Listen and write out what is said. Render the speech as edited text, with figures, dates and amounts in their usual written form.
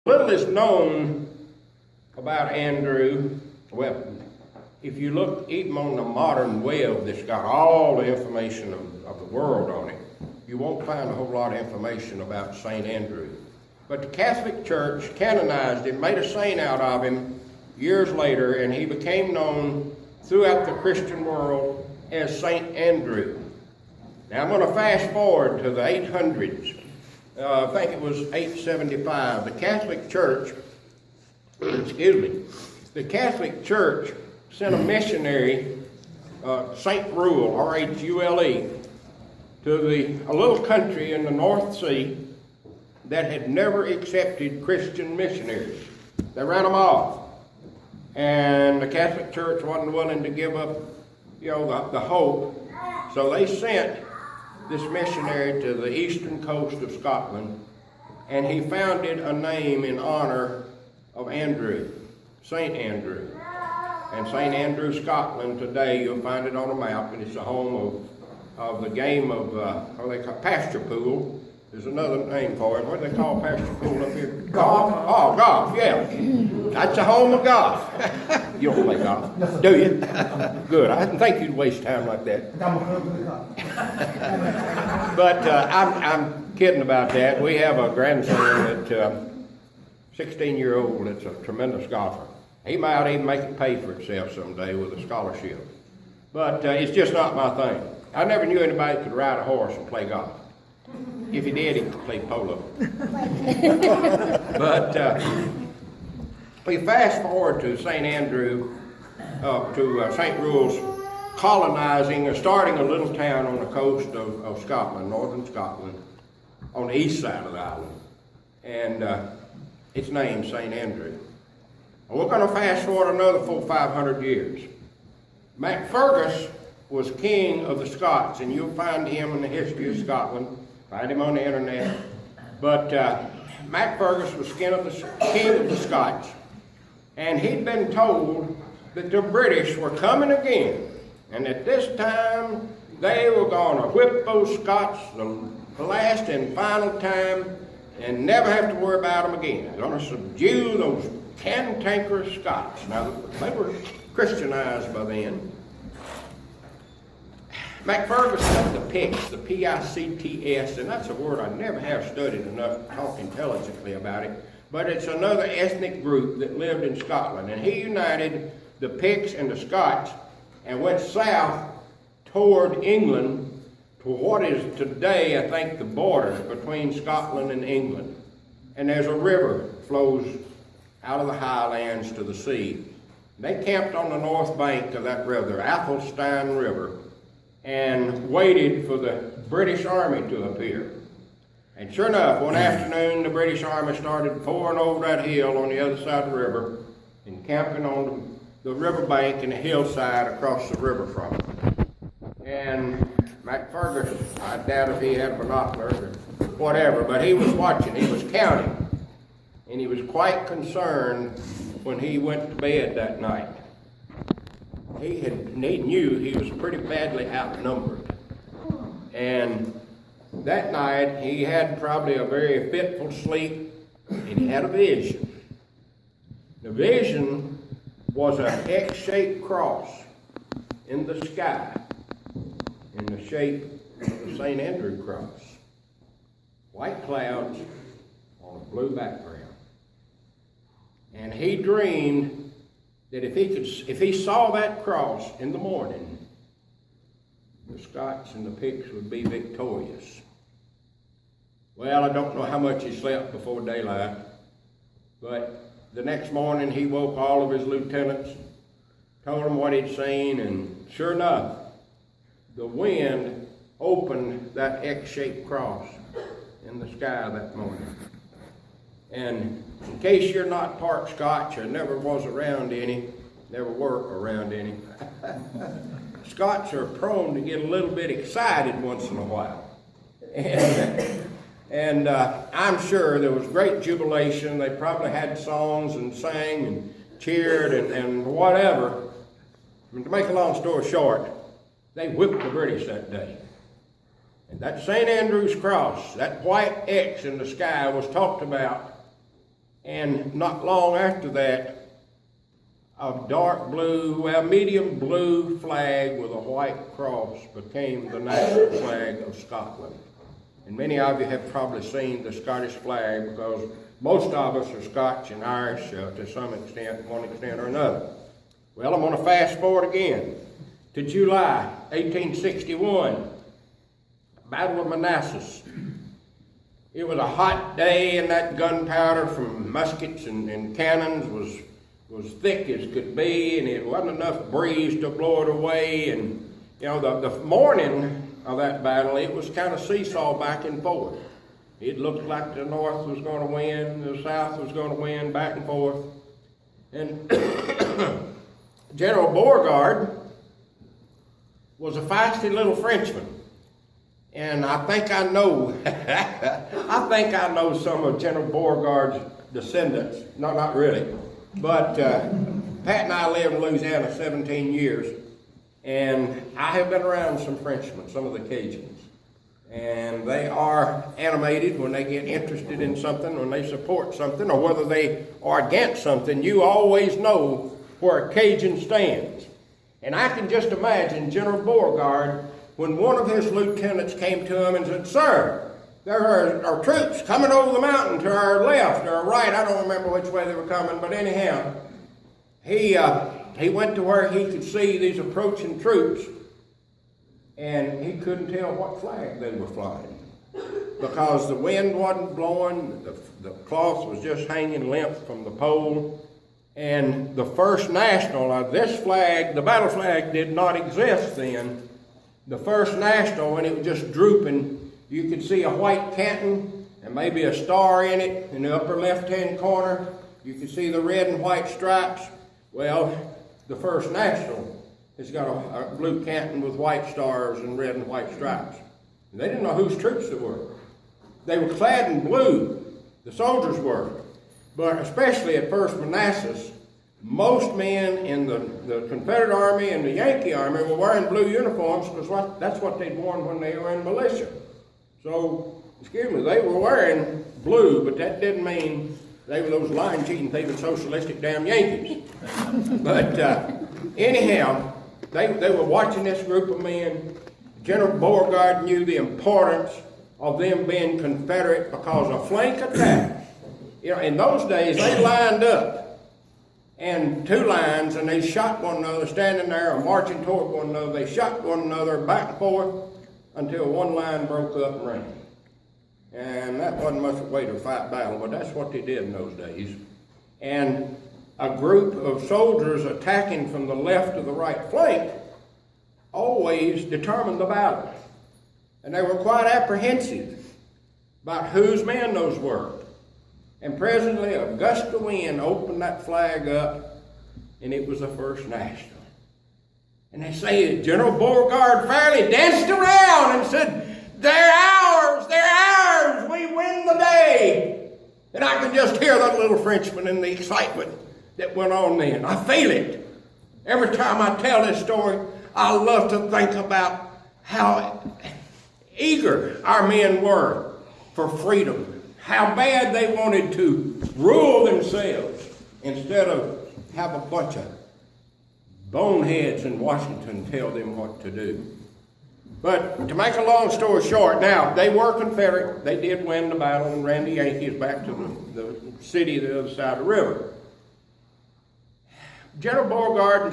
Little is known about Andrew. Well, if you look even on the modern web that's got all the information of the world on it, you won't find a whole lot of information about St. Andrew. But the Catholic Church canonized him, made a saint out of him years later, and he became known throughout the Christian world as St. Andrew. Now I'm going to fast forward to the 800s. I think it was 875. The Catholic Church, the Catholic Church sent a missionary, St. Rule, R-H-U-L-E, to a little country in the North Sea that had never accepted Christian missionaries. They ran them off. And the Catholic Church wasn't willing to give up, the hope. So they sent this missionary to the eastern coast of Scotland, and he founded a name in honor of Andrew, St. Andrew. And St. Andrew, Scotland, today you'll find it on a map, and it's the home of the game of, what they call pasture pool. There's another name for it. What do they call pasture pool up here? Golf? Oh, golf, yeah. That's the home of golf. You don't play golf, do you? Good. I didn't think you'd waste time like that. But I'm kidding about that. We have a grandson that 16-year-old that's a tremendous golfer. He might even make it pay for itself someday with a scholarship. But it's just not my thing. I never knew anybody that could ride a horse and play golf. If he did, he could play polo. But we fast forward to St. Andrew, to St. Rule's colonizing, starting a little town on the coast of Scotland, northern Scotland, on the east side of the island. And it's named St. Andrew. We're going to fast forward another 400-500 years. Macfergus was king of the Scots, and you'll find him in the history of Scotland. Find him on the internet. But Macfergus was king of the Scots, and he'd been told that the British were coming again, and at this time they were going to whip those Scots the last and final time and never have to worry about them again. They're going to subdue those cantankerous Scots. Now, they were Christianized by then. Macfergus had the Picts, the P-I-C-T-S, and that's a word I never have studied enough to talk intelligently about it, but it's another ethnic group that lived in Scotland, and he united the Picts and the Scots and went south toward England to what is today, I think, the border between Scotland and England. And there's a river flows out of the highlands to the sea. They camped on the north bank of that river, the Athelstane River, and waited for the British Army to appear. And sure enough, one afternoon, the British Army started pouring over that hill on the other side of the river and camping on the riverbank and the hillside across the riverfront. And Macfergus, I doubt if he had a binocular or whatever, but he was watching, he was counting, and he was quite concerned when he went to bed that night. He knew he was pretty badly outnumbered. And that night, he had probably a very fitful sleep, and he had a vision. The vision was an X-shaped cross in the sky, in the shape of the St. Andrew cross. White clouds on a blue background. And he dreamed that if he saw that cross in the morning, the Scots and the Picts would be victorious. Well, I don't know how much he slept before daylight, but the next morning he woke all of his lieutenants, told them what he'd seen, and sure enough, the wind opened that X-shaped cross in the sky that morning. And in case you're not part Scotch or never was around any, never were around any, Scots are prone to get a little bit excited once in a while. And I'm sure there was great jubilation. They probably had songs and sang and cheered and whatever. And to make a long story short, they whipped the British that day. And that St. Andrew's cross, that white X in the sky, was talked about And not long after that, a dark blue, well, medium blue flag with a white cross became the national flag of Scotland. And many of you have probably seen the Scottish flag because most of us are Scotch and Irish to some extent, one extent or another. Well, I'm going to fast forward again to July 1861, Battle of Manassas. It was a hot day, and that gunpowder from muskets and cannons was thick as could be, and it wasn't enough breeze to blow it away. And you know, the morning of that battle, it was kind of seesaw back and forth. It looked like the north was going to win, the south was going to win, back and forth. And General Beauregard was a feisty little Frenchman. And I think I know, some of General Beauregard's descendants. No, not really. But Pat and I lived in Louisiana 17 years, and I have been around some Frenchmen, some of the Cajuns. And they are animated when they get interested in something, when they support something, or whether they are against something. You always know where a Cajun stands. And I can just imagine General Beauregard, when one of his lieutenants came to him and said, "Sir, there are troops coming over the mountain to our left or our right." I don't remember which way they were coming, but anyhow, he went to where he could see these approaching troops, and he couldn't tell what flag they were flying because the wind wasn't blowing, the cloth was just hanging limp from the pole. And the First National, this flag, the battle flag, did not exist then. The First National, when it was just drooping, you could see a white canton and maybe a star in it in the upper left-hand corner. You could see the red and white stripes. Well, the First National has got a blue canton with white stars and red and white stripes. And they didn't know whose troops they were. They were clad in blue, the soldiers were. But especially at First Manassas, most men in the Confederate Army and the Yankee Army were wearing blue uniforms because that's what they'd worn when they were in militia. So, they were wearing blue, but that didn't mean they were those lying, cheating, thieving, socialistic damn Yankees. But anyhow, they were watching this group of men. General Beauregard knew the importance of them being Confederate because a flank attack, you know, in those days they lined up in two lines and they shot one another standing there or marching toward one another. They shot one another back and forth until one line broke up and ran. And that wasn't much of a way to fight battle, but that's what they did in those days. And a group of soldiers attacking from the left to the right flank always determined the battle. And they were quite apprehensive about whose men those were. And presently a gust of wind opened that flag up, and it was the First National. And they say General Beauregard fairly danced around and said, "They're ours, we win the day." And I can just hear that little Frenchman and the excitement that went on then. I feel it. Every time I tell this story, I love to think about how eager our men were for freedom. How bad they wanted to rule themselves instead of have a bunch of boneheads in Washington tell them what to do. But to make a long story short, now, they were Confederate. They did win the battle and ran the Yankees back to the city the other side of the river. General Beauregard